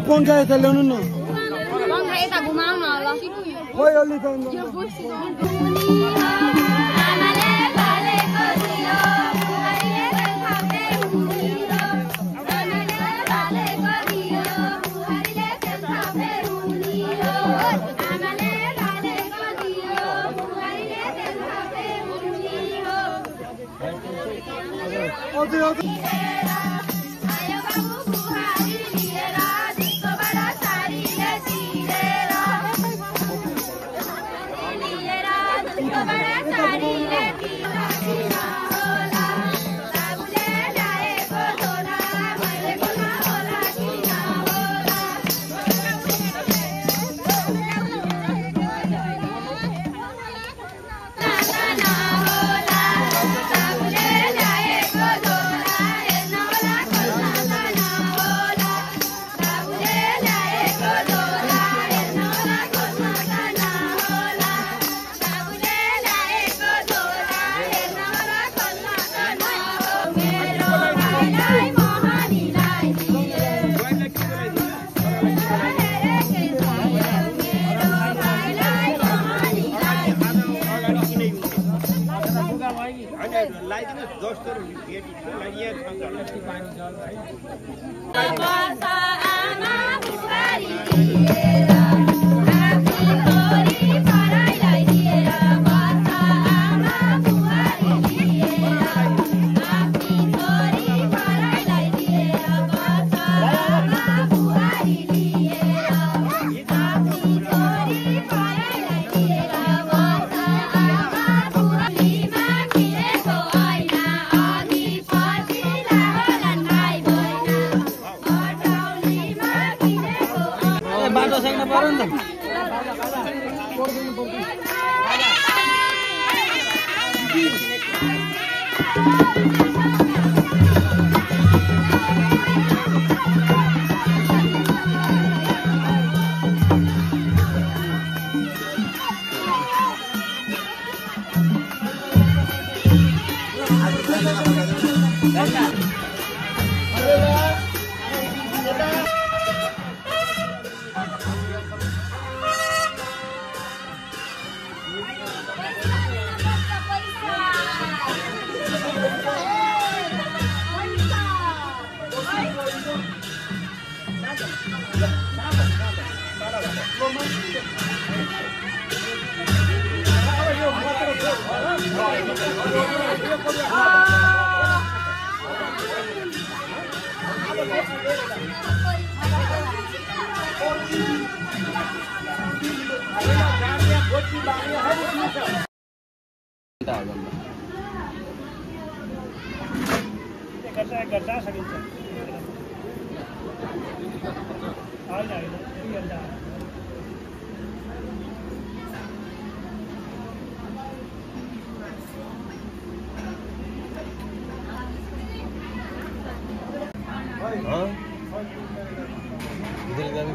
पंखा यता ल्याउनु न पंखा यता घुमाउन ल खोइ अलि त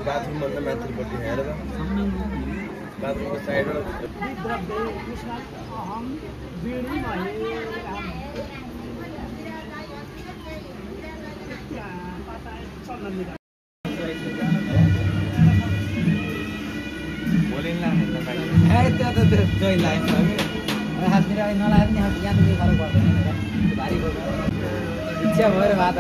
बाथरूम भन्दा माथिल्लोपट्टि हेरेर बाथरूमको साइडबाट इच्छा भएर बात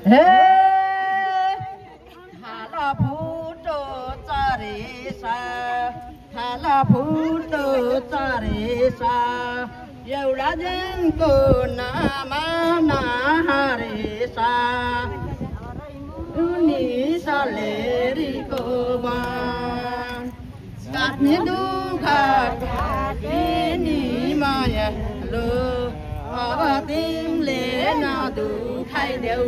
Hey, फुटो चरेसा एउटा दिनको नामा नहारेसा उनी सलेरीको बाण काट्ने दुःख काटे नि मायालु अब तिमीले नदुखाइदेऊ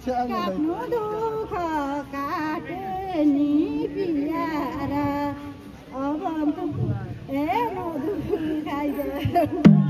काट्नु दुःख काटे नि पियारा अब हेर्नु दुखाइदियो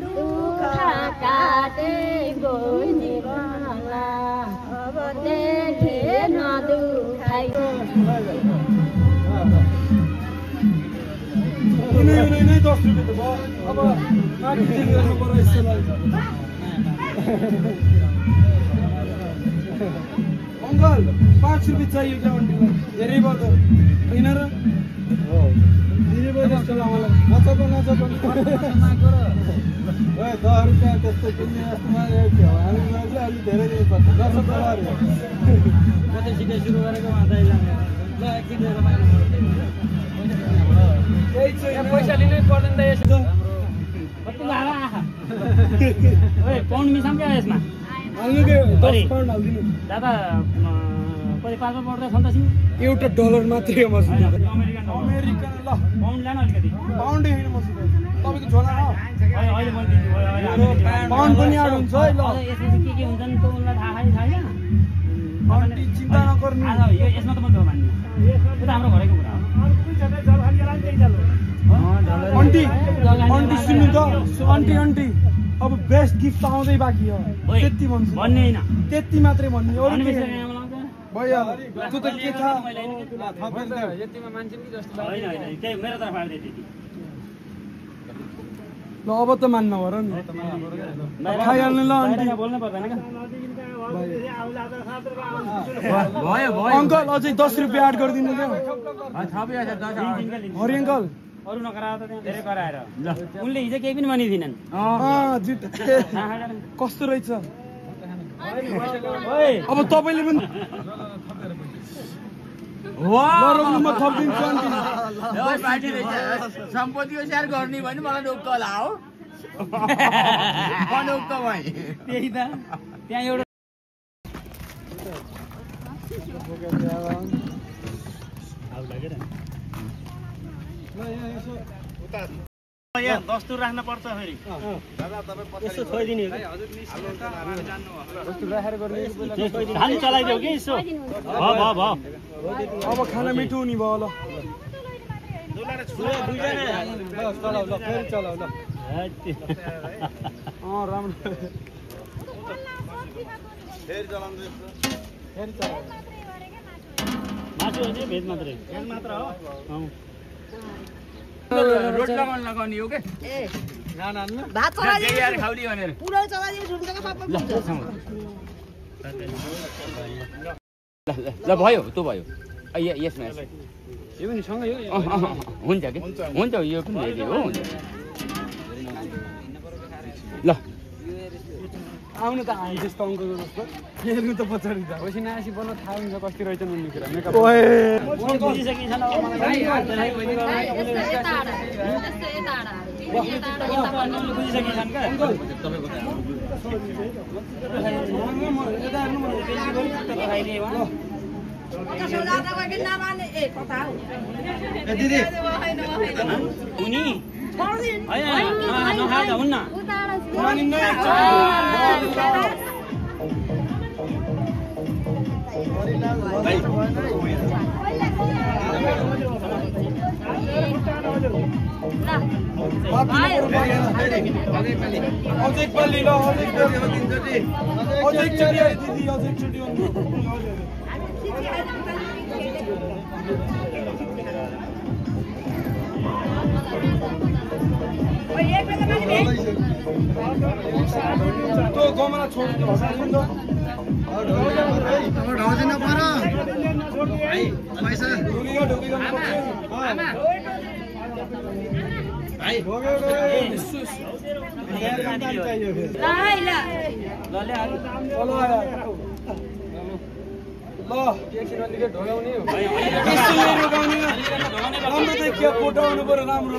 दुःख काटे गोइनी बङ्ला अब देखे नदुखाइ उनी 10 रुपैयाँ त भयो अब माथि चेक गर्नु पर्यो यस्तो लाग्छ अङ्कल 5 रुपैयाँ चाहियो क्या आन्टीलाई धेरै भयो त होइन र धेरै भयो जस्तो लाग्छ मलाई नचको ए 10 रुपैयाँ त्यस्तो किन्ने जस्तोमा के हो हामीलाई चाहिँ अलिक धेरै दिनुपर्छ 10 रुपैयाँ अरे म त सिधै सुरु गरेको मात्रै जाने ल एकछिन रमाइलो पैसा लिनै पर्दैन त यसो कति भाडा आहा ओए पाउन्ड मिसाम क्या यसमा हाल्नु के 10 पाउन्ड हाल्दिनु दादा कति 5 पर्दा छ नि त सिम एउटा डलर मात्रै हो मसँग अमेरिकन ल पाउन्ड लानु अलिकति पाउन्डै होइन मसँग तपाईको झोला हो अहिले मैले दिन्छु अहिले पाउन्ड पनि आड हुन्छ है ल यसमा चाहिँ के हुन्छ नि त उनलाई थाहा छैन आन्टी चिन्ता नगर्नु आज यो यसमा त म जो मान्दिनँ यो त हाम्रो घरैको कुरा हो आन्टी आन्टी सुन्नु त आन्टी अब बेस्ट गिफ्ट आउँदै बाँकी हो त्यति भन्छु भन्ने होइन त्यति मात्रै भन्ने अरू अनि के बेसी आमा लाउँछ भइहाल्यो त्यो त के छ यतिमा मान्छे नि जस्तो होइन होइन त्यही मेरो तर्फबाट त्यति ल अब त मान्न हो र नि खाइहाल्नु ल आन्टी बोल्नु पर्दैन क्या भयो अङ्कल अझै 10 रुपैयाँ एड गरिदिनु क्या हरि अङ्कल अरू नगराएर त त्यहाँ धेरै गराएर ल उनले हिजो केही पनि भनिदिनन् कस्तो रहेछ ओए अब तपाईँले पनि लरोग्नु म थपिदिन्छु आन्टी सम्पत्तिको स्याहार गर्ने भने मलाई ढुक्क होला हो ढुक्क भएँ त्यही त त्यहाँ एउटा यहाँ दस्तुर राख्न पर्छ फेरि यसो छोइदिने धान चलाइदेऊ कि यसो भयो अब खाना मिठो हुने भयो ल चलाउ ल फेरि चलाउ ल राम्रो फेरि चलाउ मासु हो नि भेज मात्रै हो रोट लगाउने हो के भात यार खाउली भनेर पुरै चलाइदिनु झुन्डका पापा ल भयो त्यो भयो यसमा यो पनि सँगै हो हुन्छ कि हुन्छ यो पनि हेरि हो हुन्छ ल आउनु त आए जस्तो अङ्कलको जस्तो हेर्नु त पछाडि त होसिन आएपछि बल्ल थाहा हुन्छ कति रहेछन् उनी कुरा मेकअप बुझिसकिन्छ दिदी उनी नखाएर हुन्न अझै एकपालि ल अझै एकचोटि दिदी अझै एकचोटि तो गमला छोड्नु ढाउँदैन पर पैसा राम्रो देखियो फोटो आउनु पर्यो राम्रो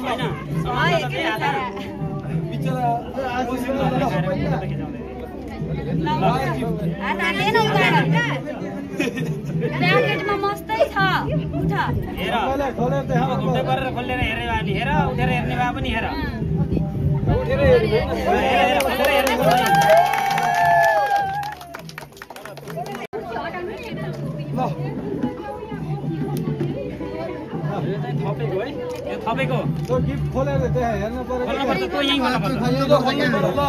प्याकेटमा मस्तै छ उठ हेर उठे गरेर खोलेर हेरे अनि हेर उठेर हेर्ने भए पनि हेर उठेर हेर्ने थपेको है यो थपेको सोधेको त्यो गिफ्ट खोलेर त्यहाँ हेर्नु पर्यो खोल्नु पर्छ त्यो यहीँ खोल्नु पर्छ यो त खोल्नु पर्यो ल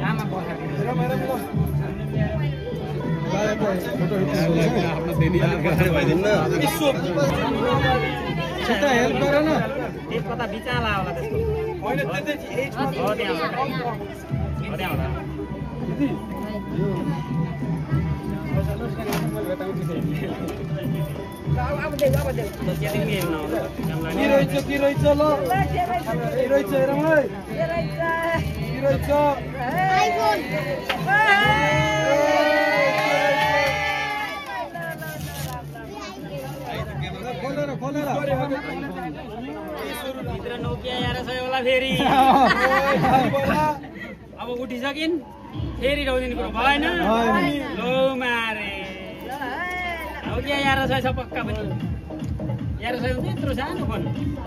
आमा बसेको हेर मेरो ल फोटो आफ्नो देनी भइदिन्न छिटो हेल्प गर न एक कता बिचाला होला त्यसको होइन त्यो चाहिँ एजमा हो त्यहाँ होला दिदी के रहेछ ल के रहेछ हेरौँ है के रहेछ खोलेर भित्र नोकिया आएर छ होला फेरि अब उठिसकिन् फेरि राउदिने कुरो भएन लो मारे नोकिया आएर छ पक्का पनि यार छ त्यत्रो सानो फोन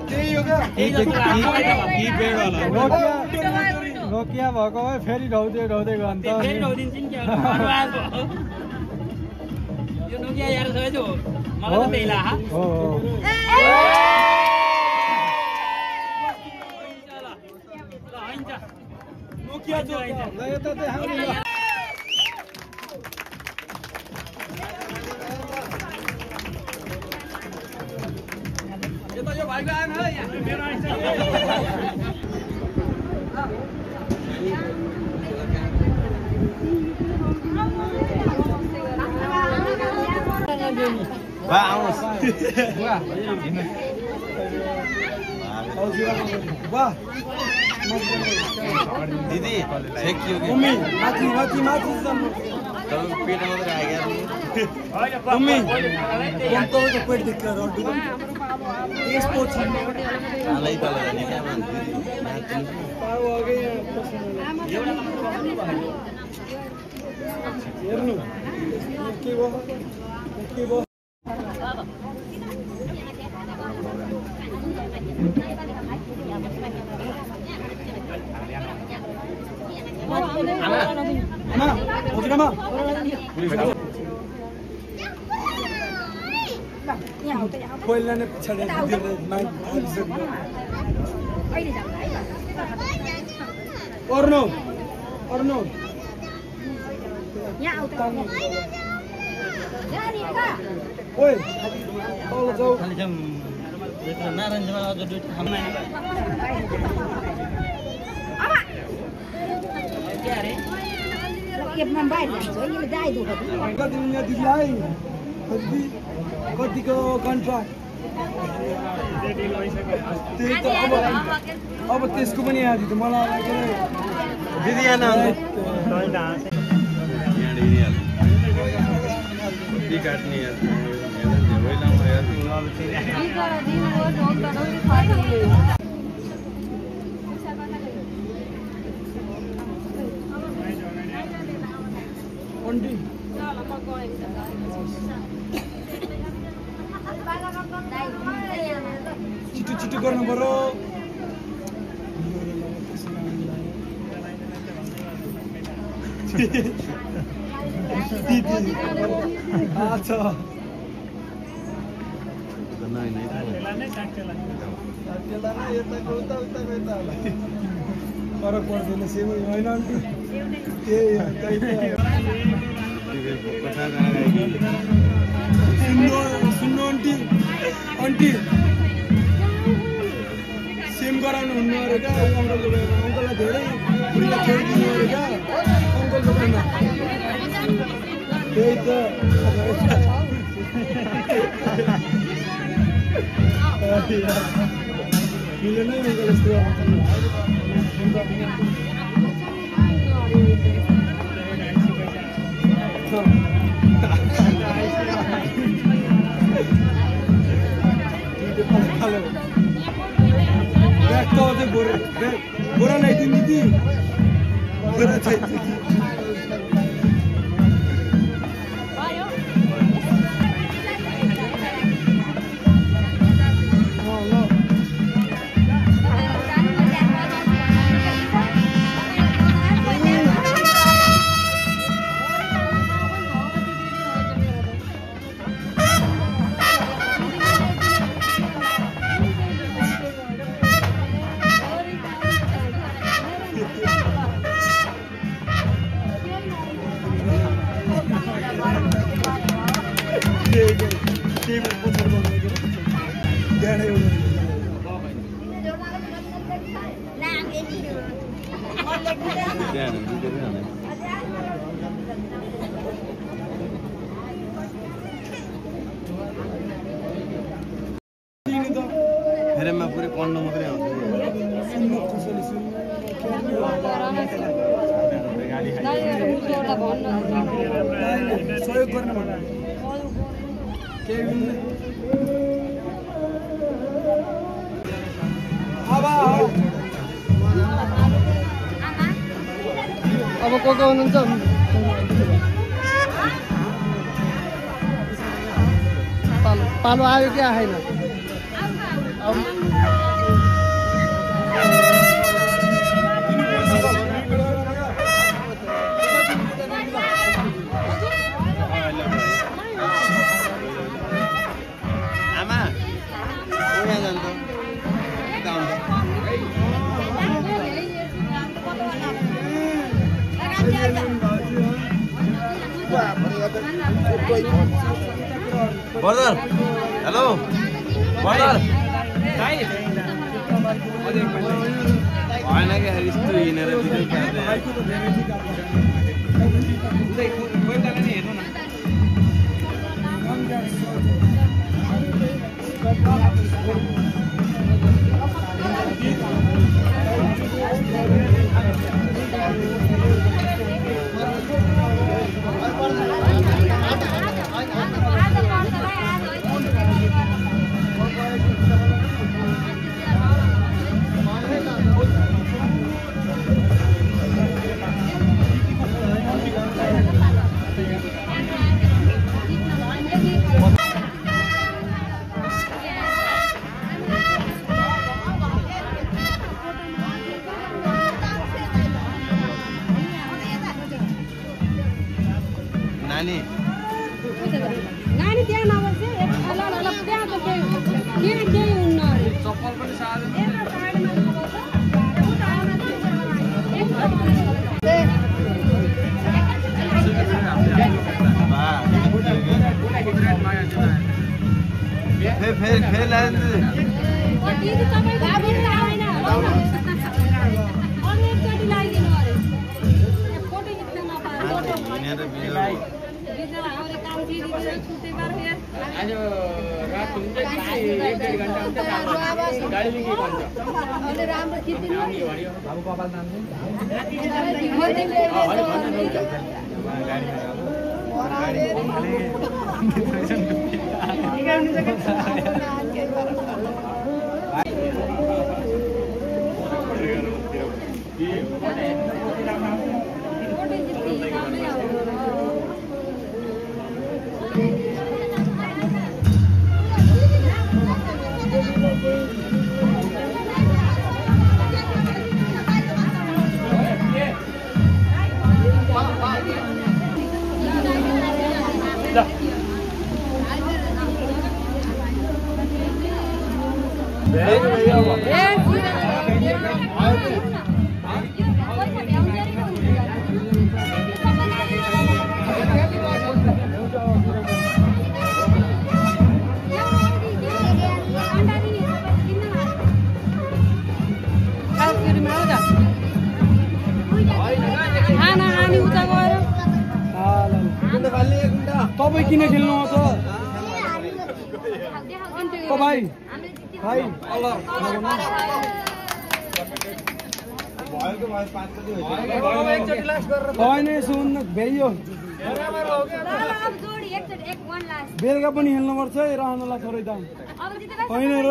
त्यही हो क्या त्यही जस्तो नोकिया भएको भए फेरि ढाउँदै गयो फेरि राउदिन्छन् क्या बर्बाद भयो यो नोकिया यार छ जो मलाई त त्यही लाग्यो हो नोकिया जो ल यता देखाउनु ल यता यो भाइको आएन है मेरो आइछ बा आउनुस् वाह दिदी छेकियो कि मम्मी माथि जानु तपाईँको पेट मात्र आयो मम्मी तपाईँको पेट देख्छ रोटी यसको छ आलै तल जाने क्या मान्छे पाउ अघि हेर्नु के भयो आमा हजुरआमा पहिला नै पछाडि अर्नो ओइ तल जाऊ नारायणजीमा अझ दुई खाना के अरे दिदीलाई कतिको कन्ट्राक्ट त्यही त अब त्यसको पनि याद थियो मलाई दिदी यहाँ काट्ने छिटो गर्नु पर्यो अच्छा फरक पर्दैन सेम होइन आन्टी सुन्नु आन्टी सेम गराउनु हुन्न अरे क्या अङ्कलको बेलामा अङ्कललाई धेरै उनीलाई खेलिदिनु अरे क्या अङ्कलको बेलामा त्यही त मिलेन अङ्कल यस्तो बोरा ल्याइदिनु दिदी बोरा चाहिन्छ फेरेमा पुरै पढ्न मात्रै आउँछ सहयोग गर्न अब को हुनुहुन्छ पालो आयो कि आएन आमा यहाँ जान्छ बर्दर हेलो बर्दर होइन क्या यस्तो हिँडेर हेर्नु न नानी नानी त्यहाँ नबस्छ एक अलग अलग त्यहाँ त केही हुन्न अरे चप्पल पनि सार्दैन फेरि लान्छ आज रात हुन्छ कि 1-1.5 घण्टा हुन्छ गाडीले के भन्छ राम्रो खिच्दिनु बाबु कपाल नाम तपाईँ किन खेल्नु आउँछ भाइ भाइ होइन यसो भ्याइयो बेलुका पनि खेल्नुपर्छ रहनलाई थोरै दाम होइन र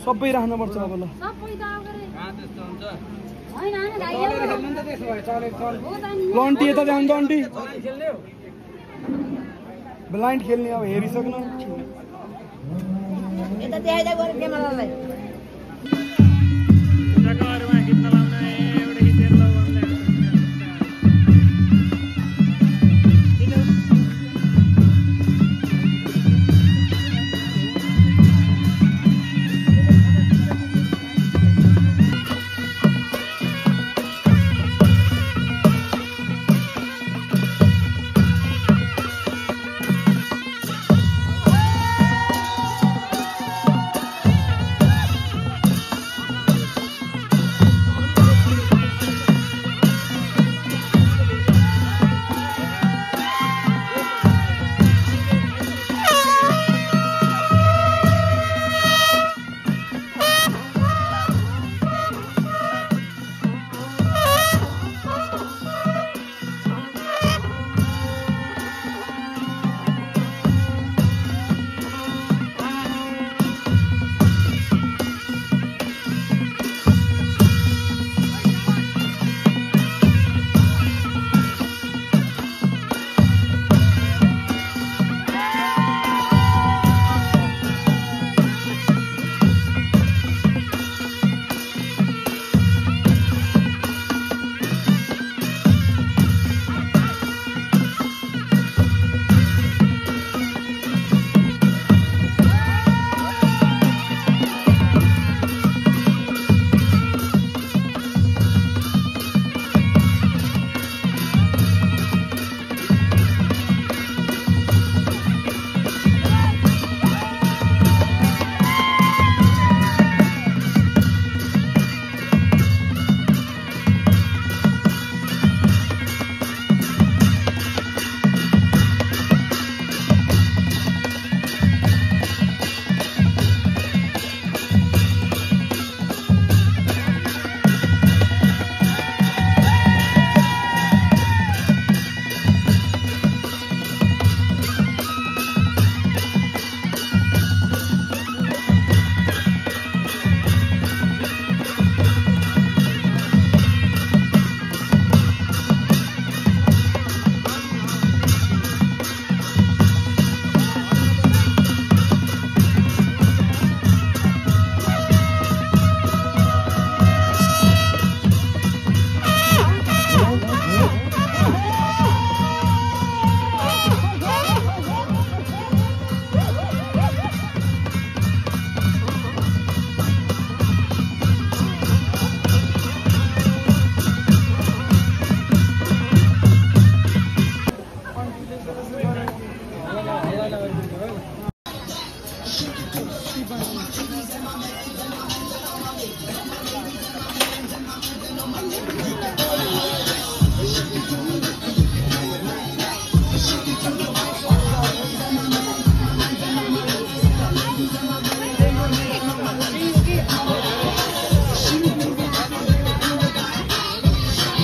सबै राख्नुपर्छ अब ल लन्टी यता जान्छ अन्टी ब्लाइन्ड खेल्ने अब हेरिसक्नु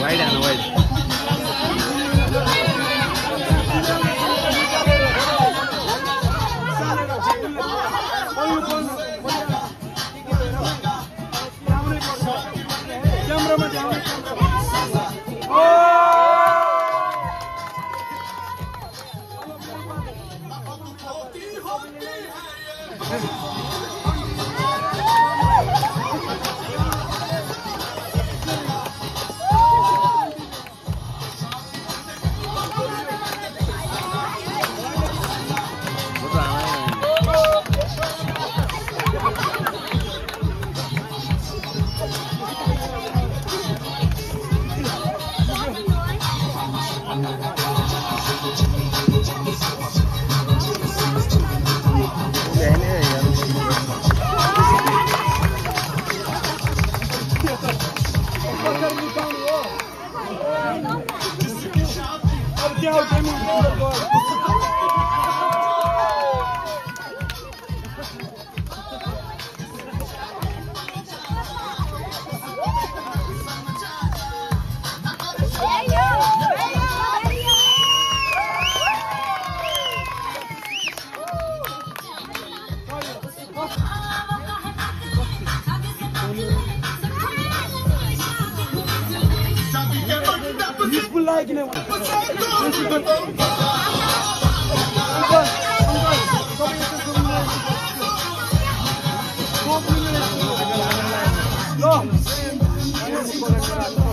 Wide and wide. No.